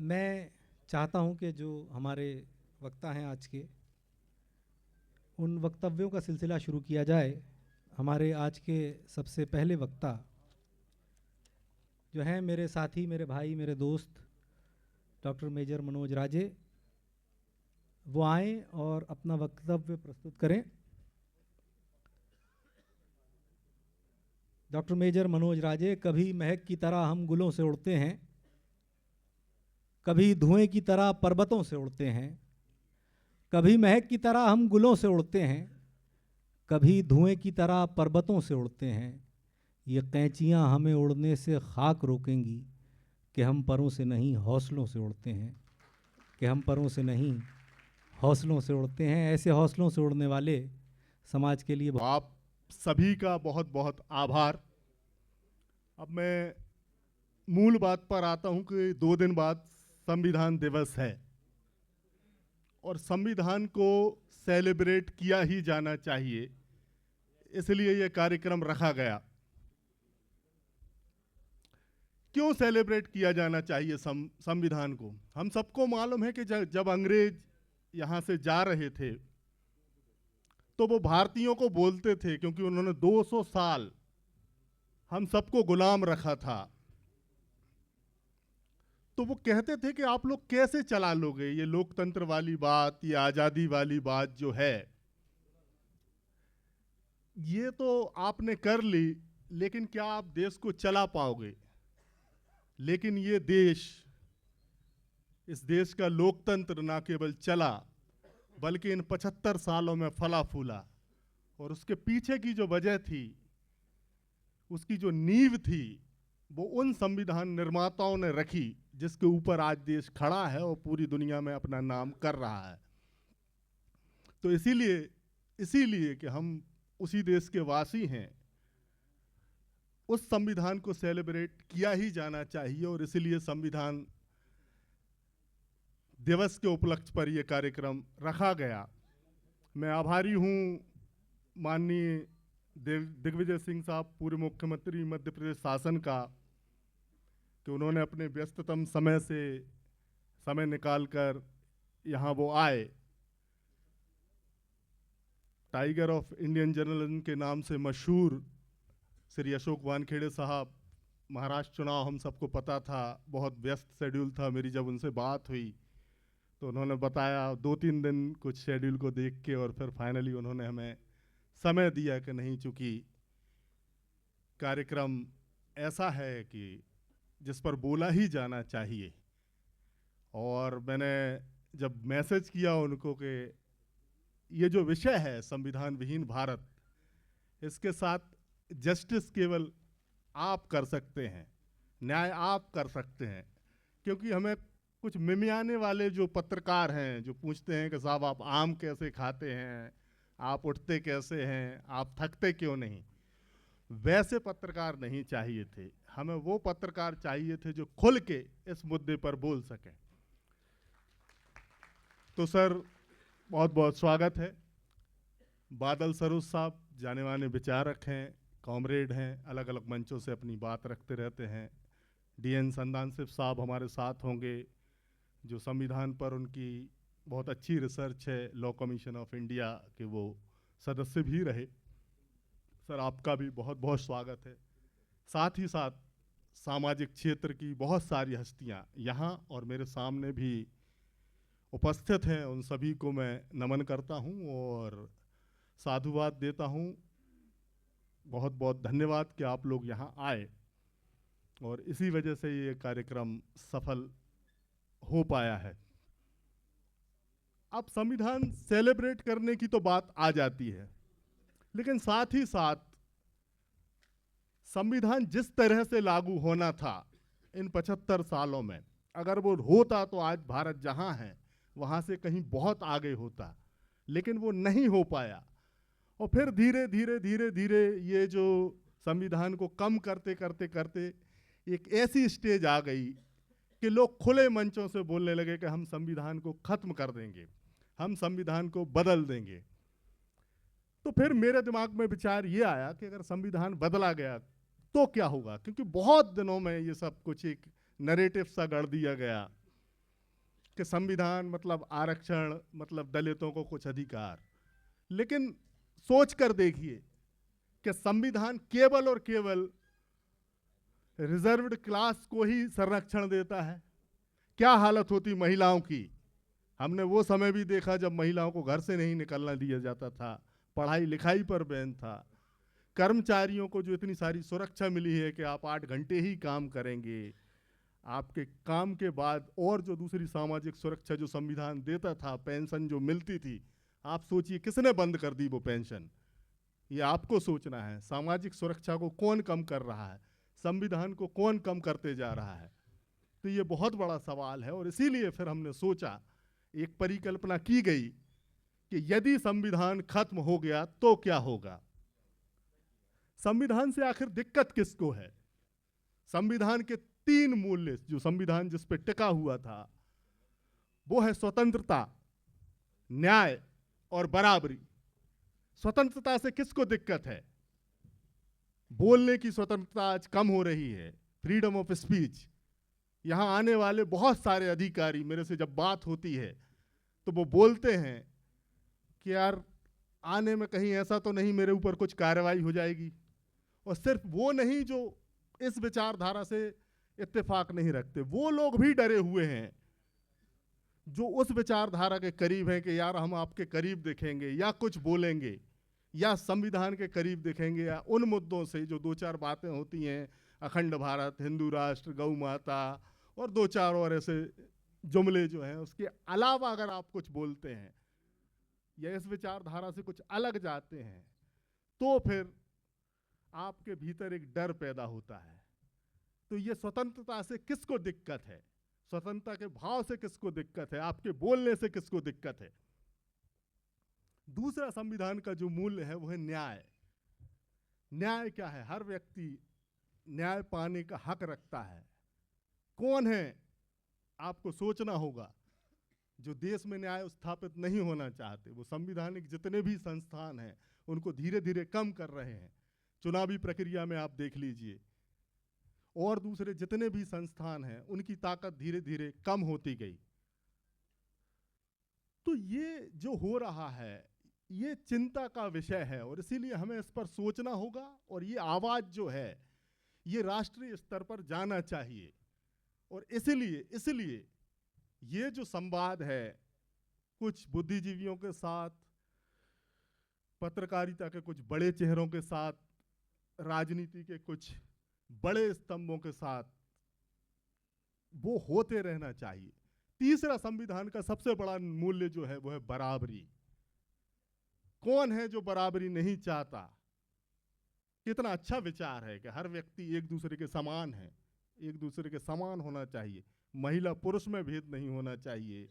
मैं चाहता हूं कि जो हमारे वक्ता हैं आज के, उन वक्तव्यों का सिलसिला शुरू किया जाए। हमारे आज के सबसे पहले वक्ता जो हैं मेरे साथी, मेरे भाई, मेरे दोस्त डॉक्टर मेजर मनोज राजे, वो आएँ और अपना वक्तव्य प्रस्तुत करें। डॉक्टर मेजर मनोज राजे, कभी महक की तरह हम गुलों से उड़ते हैं, कभी धुएं की तरह पर्वतों से उड़ते हैं। कभी महक की तरह हम गुलों से उड़ते हैं, कभी धुएं की तरह पर्वतों से उड़ते हैं। ये कैंचियां हमें उड़ने से खाक रोकेंगी कि हम परों से नहीं हौसलों से उड़ते हैं, कि हम परों से नहीं हौसलों से उड़ते हैं। ऐसे हौसलों से उड़ने वाले समाज के लिए आप सभी का बहुत बहुत आभार। अब मैं मूल बात पर आता हूं कि 2 दिन बाद संविधान दिवस है और संविधान को सेलिब्रेट किया ही जाना चाहिए, इसलिए यह कार्यक्रम रखा गया। क्यों सेलिब्रेट किया जाना चाहिए संविधान को? हम सबको मालूम है कि जब अंग्रेज यहां से जा रहे थे तो वो भारतीयों को बोलते थे, क्योंकि उन्होंने 200 साल हम सबको गुलाम रखा था, तो वो कहते थे कि आप लोग कैसे चला लोगे ये लोकतंत्र वाली बात, ये आजादी वाली बात जो है, ये तो आपने कर ली, लेकिन क्या आप देश को चला पाओगे? लेकिन ये देश, इस देश का लोकतंत्र ना केवल चला बल्कि इन 75 सालों में फला फूला। और उसके पीछे की जो वजह थी, उसकी जो नींव थी, वो उन संविधान निर्माताओं ने रखी जिसके ऊपर आज देश खड़ा है और पूरी दुनिया में अपना नाम कर रहा है। तो इसीलिए कि हम उसी देश के वासी हैं, उस संविधान को सेलिब्रेट किया ही जाना चाहिए और इसीलिए संविधान दिवस के उपलक्ष्य पर यह कार्यक्रम रखा गया। मैं आभारी हूं माननीय दिग्विजय सिंह साहब, पूर्व मुख्यमंत्री मध्य प्रदेश शासन का, कि उन्होंने अपने व्यस्ततम समय से समय निकालकर यहाँ वो आए। टाइगर ऑफ इंडियन जर्नलिज्म के नाम से मशहूर श्री अशोक वानखेड़े साहब, महाराष्ट्र चुनाव हम सबको पता था, बहुत व्यस्त शेड्यूल था। मेरी जब उनसे बात हुई तो उन्होंने बताया 2-3 दिन कुछ शेड्यूल को देख के, और फिर फाइनली उन्होंने हमें समय दिया कि नहीं, चूँकि कार्यक्रम ऐसा है कि जिस पर बोला ही जाना चाहिए। और मैंने जब मैसेज किया उनको कि ये जो विषय है संविधान विहीन भारत, इसके साथ जस्टिस केवल आप कर सकते हैं, न्याय आप कर सकते हैं, क्योंकि हमें कुछ मिमियाने वाले जो पत्रकार हैं जो पूछते हैं कि साहब आप आम कैसे खाते हैं, आप उठते कैसे हैं, आप थकते क्यों नहीं, वैसे पत्रकार नहीं चाहिए थे। हमें वो पत्रकार चाहिए थे जो खुल के इस मुद्दे पर बोल सकें। तो सर, बहुत बहुत स्वागत है। बादल सरोज साहब जाने माने विचारक हैं, कॉमरेड हैं, अलग अलग मंचों से अपनी बात रखते रहते हैं। DN संदानसिव साहब हमारे साथ होंगे, जो संविधान पर उनकी बहुत अच्छी रिसर्च है, लॉ कमीशन ऑफ इंडिया के वो सदस्य भी रहे। सर, आपका भी बहुत बहुत स्वागत है। साथ ही साथ सामाजिक क्षेत्र की बहुत सारी हस्तियां यहाँ और मेरे सामने भी उपस्थित हैं, उन सभी को मैं नमन करता हूँ और साधुवाद देता हूँ। बहुत बहुत धन्यवाद कि आप लोग यहाँ आए और इसी वजह से ये कार्यक्रम सफल हो पाया है। अब संविधान सेलिब्रेट करने की तो बात आ जाती है, लेकिन साथ ही साथ संविधान जिस तरह से लागू होना था इन 75 सालों में, अगर वो होता तो आज भारत जहां है वहां से कहीं बहुत आगे होता, लेकिन वो नहीं हो पाया। और फिर धीरे धीरे धीरे धीरे ये जो संविधान को कम करते करते करते एक ऐसी स्टेज आ गई कि लोग खुले मंचों से बोलने लगे कि हम संविधान को खत्म कर देंगे, हम संविधान को बदल देंगे। तो फिर मेरे दिमाग में विचार ये आया कि अगर संविधान बदला गया तो क्या होगा, क्योंकि बहुत दिनों में ये सब कुछ एक नैरेटिव सा गढ़ दिया गया कि संविधान मतलब आरक्षण, मतलब दलितों को कुछ अधिकार। लेकिन सोच कर देखिए कि संविधान केवल और केवल रिजर्व्ड क्लास को ही संरक्षण देता है। क्या हालत होती महिलाओं की। हमने वो समय भी देखा जब महिलाओं को घर से नहीं निकलना दिया जाता था, पढ़ाई लिखाई पर बैन था। कर्मचारियों को जो इतनी सारी सुरक्षा मिली है कि आप 8 घंटे ही काम करेंगे, आपके काम के बाद और जो दूसरी सामाजिक सुरक्षा जो संविधान देता था, पेंशन जो मिलती थी, आप सोचिए किसने बंद कर दी वो पेंशन। ये आपको सोचना है, सामाजिक सुरक्षा को कौन कम कर रहा है, संविधान को कौन कम करते जा रहा है। तो ये बहुत बड़ा सवाल है। और इसीलिए फिर हमने सोचा, एक परिकल्पना की गई कि यदि संविधान खत्म हो गया तो क्या होगा। संविधान से आखिर दिक्कत किसको है। संविधान के 3 मूल्य जो संविधान जिस पे टिका हुआ था वो है स्वतंत्रता, न्याय और बराबरी। स्वतंत्रता से किसको दिक्कत है। बोलने की स्वतंत्रता आज कम हो रही है, फ्रीडम ऑफ स्पीच। यहां आने वाले बहुत सारे अधिकारी मेरे से जब बात होती है तो वो बोलते हैं कि यार आने में कहीं ऐसा तो नहीं मेरे ऊपर कुछ कार्रवाई हो जाएगी। और सिर्फ वो नहीं जो इस विचारधारा से इत्तेफाक नहीं रखते, वो लोग भी डरे हुए हैं जो उस विचारधारा के करीब हैं कि यार हम आपके करीब दिखेंगे या कुछ बोलेंगे या संविधान के करीब दिखेंगे, या उन मुद्दों से जो 2-4 बातें होती हैं, अखंड भारत, हिंदू राष्ट्र, गौ माता और 2-4 और ऐसे जुमले जो हैं, उसके अलावा अगर आप कुछ बोलते हैं या इस विचारधारा से कुछ अलग जाते हैं तो फिर आपके भीतर एक डर पैदा होता है। तो ये स्वतंत्रता से किसको दिक्कत है, स्वतंत्रता के भाव से किसको दिक्कत है, आपके बोलने से किसको दिक्कत है। दूसरा संविधान का जो मूल्य है वो है न्याय। न्याय क्या है। हर व्यक्ति न्याय पाने का हक रखता है। कौन है, आपको सोचना होगा, जो देश में न्याय स्थापित नहीं होना चाहते। वो संवैधानिक जितने भी संस्थान हैं उनको धीरे धीरे कम कर रहे हैं। चुनावी प्रक्रिया में आप देख लीजिए, और दूसरे जितने भी संस्थान हैं उनकी ताकत धीरे धीरे कम होती गई। तो ये जो हो रहा है ये चिंता का विषय है और इसीलिए हमें इस पर सोचना होगा। और ये आवाज जो है ये राष्ट्रीय स्तर पर जाना चाहिए। और इसलिए ये जो संवाद है कुछ बुद्धिजीवियों के साथ, पत्रकारिता के कुछ बड़े चेहरों के साथ, राजनीति के कुछ बड़े स्तंभों के साथ, वो होते रहना चाहिए। तीसरा संविधान का सबसे बड़ा मूल्य जो है वो है बराबरी। कौन है जो बराबरी नहीं चाहता। कितना अच्छा विचार है कि हर व्यक्ति एक दूसरे के समान है, एक दूसरे के समान होना चाहिए। महिला पुरुष में भेद नहीं होना चाहिए,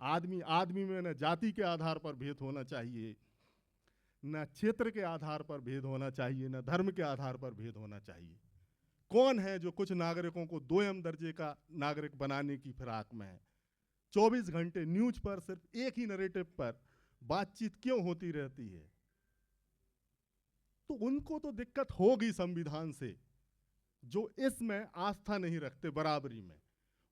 आदमी आदमी में न जाति के आधार पर भेद होना चाहिए, न क्षेत्र के आधार पर भेद होना चाहिए, न धर्म के आधार पर भेद होना चाहिए। कौन है जो कुछ नागरिकों को 2म दर्जे का नागरिक बनाने की फिराक में है। 24 घंटे न्यूज पर सिर्फ एक ही नैरेटिव पर बातचीत क्यों होती रहती है। तो उनको तो दिक्कत होगी संविधान से, जो इसमें आस्था नहीं रखते बराबरी में।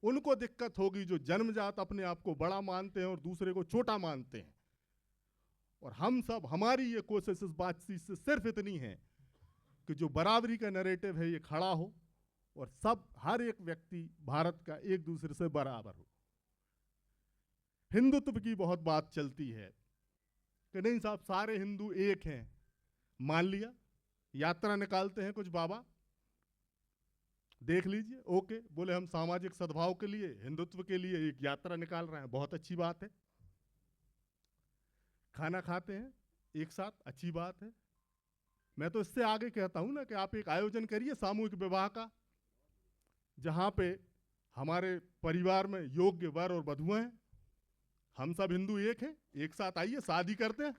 उनको दिक्कत होगी जो जन्मजात अपने आप को बड़ा मानते हैं और दूसरे को छोटा मानते हैं। और हम सब, हमारी ये कोशिश इस बातचीत से सिर्फ इतनी है कि जो बराबरी का नैरेटिव है ये खड़ा हो और सब, हर एक व्यक्ति भारत का एक दूसरे से बराबर हो। हिंदुत्व की बहुत बात चलती है कि नहीं साहब सारे हिंदू एक हैं। मान लिया, यात्रा निकालते हैं कुछ बाबा, देख लीजिए, ओके, बोले हम सामाजिक सद्भाव के लिए, हिंदुत्व के लिए एक यात्रा निकाल रहे हैं, बहुत अच्छी बात है। खाना खाते हैं एक साथ, अच्छी बात है। मैं तो इससे आगे कहता हूं ना कि आप एक आयोजन करिए सामूहिक विवाह का, जहां पे हमारे परिवार में योग्य वर और वधुएं हैं, हम सब हिंदू एक हैं, एक साथ आइए शादी करते हैं,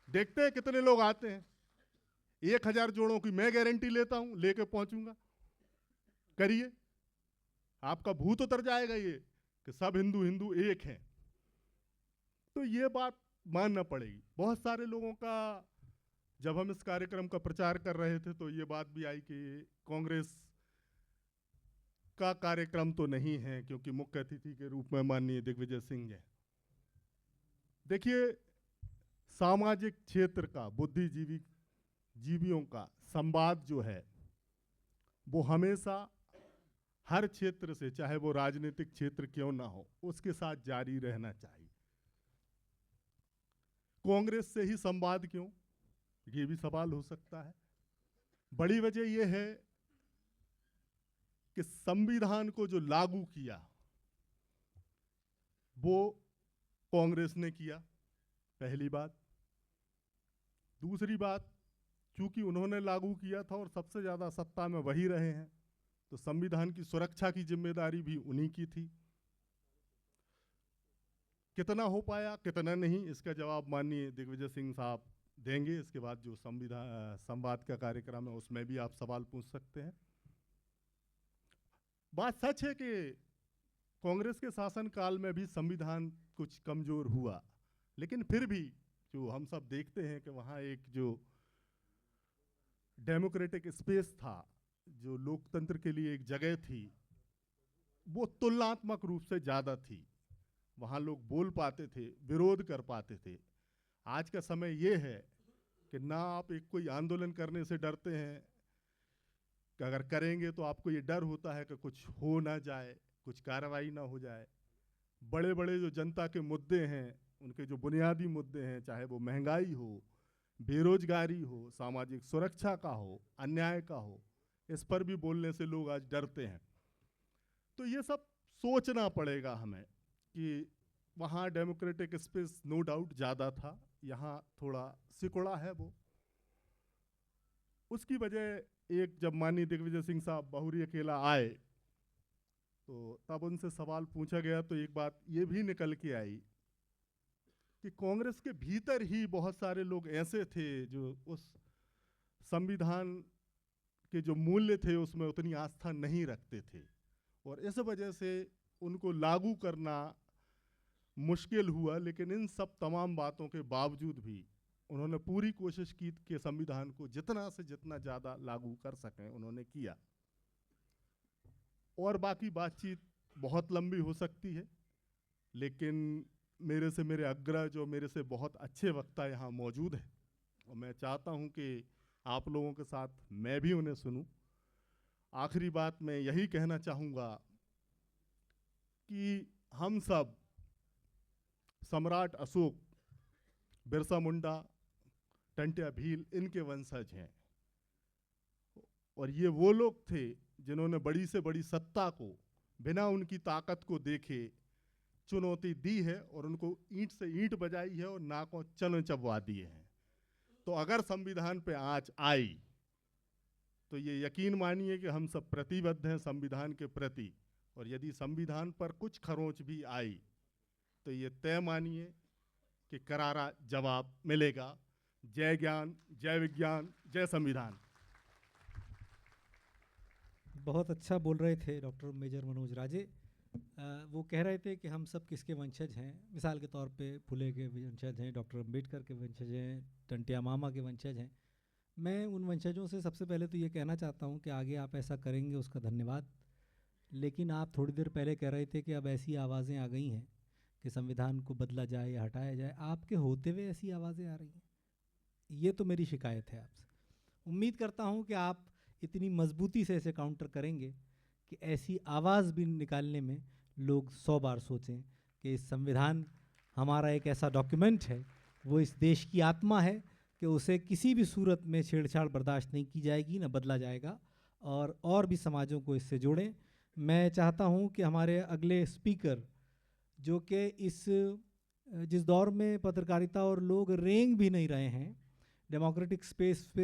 देखते हैं कितने लोग आते हैं। 1000 जोड़ों की मैं गारंटी लेता हूं, लेके पहुंचूंगा। करिए, आपका भूत उतर जाएगा ये कि सब हिंदू हिंदू एक हैं। तो ये बात मानना पड़ेगी। बहुत सारे लोगों का, जब हम इस कार्यक्रम का प्रचार कर रहे थे तो ये बात भी आई कि कांग्रेस का कार्यक्रम तो नहीं है, क्योंकि मुख्य अतिथि के रूप में माननीय दिग्विजय सिंह हैं। देखिए, सामाजिक क्षेत्र का जीवियों का संवाद जो है वो हमेशा हर क्षेत्र से, चाहे वो राजनीतिक क्षेत्र क्यों ना हो, उसके साथ जारी रहना चाहिए। कांग्रेस से ही संवाद क्यों, ये भी सवाल हो सकता है। बड़ी वजह यह है कि संविधान को जो लागू किया वो कांग्रेस ने किया, पहली बात। दूसरी बात, चूंकि उन्होंने लागू किया था और सबसे ज्यादा सत्ता में वही रहे हैं, तो संविधान की सुरक्षा की जिम्मेदारी भी उन्हीं की थी। कितना हो पाया, कितना नहीं, इसका जवाब माननीय दिग्विजय सिंह साहब देंगे। इसके बाद जो संवाद का कार्यक्रम है उसमें भी आप सवाल पूछ सकते हैं। बात सच है कि कांग्रेस के शासनकाल में भी संविधान कुछ कमजोर हुआ, लेकिन फिर भी जो हम सब देखते हैं कि वहाँ एक जो डेमोक्रेटिक स्पेस था, जो लोकतंत्र के लिए एक जगह थी, वो तुलनात्मक रूप से ज़्यादा थी। वहाँ लोग बोल पाते थे, विरोध कर पाते थे। आज का समय ये है कि ना आप एक कोई आंदोलन करने से डरते हैं कि अगर करेंगे तो आपको ये डर होता है कि कुछ हो ना जाए, कुछ कार्रवाई ना हो जाए। बड़े बड़े जो जनता के मुद्दे हैं, उनके जो बुनियादी मुद्दे हैं, चाहे वो महंगाई हो, बेरोजगारी हो, सामाजिक सुरक्षा का हो, अन्याय का हो, इस पर भी बोलने से लोग आज डरते हैं। तो ये सब सोचना पड़ेगा हमें कि वहाँ डेमोक्रेटिक स्पेस नो डाउट ज़्यादा था, यहाँ थोड़ा सिकुड़ा है वो। उसकी वजह एक, जब माननीय दिग्विजय सिंह साहब बहुरी अकेला आए तो तब उनसे सवाल पूछा गया, तो एक बात ये भी निकल के आई कि कांग्रेस के भीतर ही बहुत सारे लोग ऐसे थे जो उस संविधान के जो मूल्य थे उसमें उतनी आस्था नहीं रखते थे, और इस वजह से उनको लागू करना मुश्किल हुआ। लेकिन इन सब तमाम बातों के बावजूद भी उन्होंने पूरी कोशिश की कि संविधान को जितना से जितना ज़्यादा लागू कर सकें, उन्होंने किया। और बाकी बातचीत बहुत लंबी हो सकती है, लेकिन मेरे अग्रज जो मेरे से बहुत अच्छे वक्ता यहाँ मौजूद हैं, और मैं चाहता हूँ कि आप लोगों के साथ मैं भी उन्हें सुनूं। आखिरी बात मैं यही कहना चाहूँगा कि हम सब सम्राट अशोक, बिरसा मुंडा, टंट्या भील, इनके वंशज हैं, और ये वो लोग थे जिन्होंने बड़ी से बड़ी सत्ता को बिना उनकी ताकत को देखे चुनौती दी है, और उनको ईंट से ईंट बजाई है और नाकों चन चबवा दिए हैं। तो अगर संविधान पे आँच आई तो ये यकीन मानिए कि हम सब प्रतिबद्ध हैं संविधान के प्रति, और यदि संविधान पर कुछ खरोंच भी आई तो ये तय मानिए कि करारा जवाब मिलेगा। जय ज्ञान, जय विज्ञान, जय संविधान। बहुत अच्छा बोल रहे थे डॉक्टर मेजर मनोज राजे। वो कह रहे थे कि हम सब किसके वंशज हैं। मिसाल के तौर पे फुले के वंशज हैं, डॉक्टर अंबेडकर के वंशज हैं, टंट्या मामा के वंशज हैं। मैं उन वंशजों से सबसे पहले तो ये कहना चाहता हूँ कि आगे आप ऐसा करेंगे उसका धन्यवाद। लेकिन आप थोड़ी देर पहले कह रहे थे कि अब ऐसी आवाज़ें आ गई हैं कि संविधान को बदला जाए या हटाया जाए। आपके होते हुए ऐसी आवाज़ें आ रही हैं, ये तो मेरी शिकायत है आपसे। उम्मीद करता हूँ कि आप इतनी मजबूती से इसे काउंटर करेंगे कि ऐसी आवाज़ भी निकालने में लोग 100 बार सोचें कि इस संविधान हमारा एक ऐसा डॉक्यूमेंट है, वो इस देश की आत्मा है कि उसे किसी भी सूरत में छेड़छाड़ बर्दाश्त नहीं की जाएगी, ना बदला जाएगा, और भी समाजों को इससे जोड़ें। मैं चाहता हूँ कि हमारे अगले स्पीकर, जो कि जिस दौर में पत्रकारिता और लोग रेंग भी नहीं रहे हैं, डेमोक्रेटिक स्पेस पे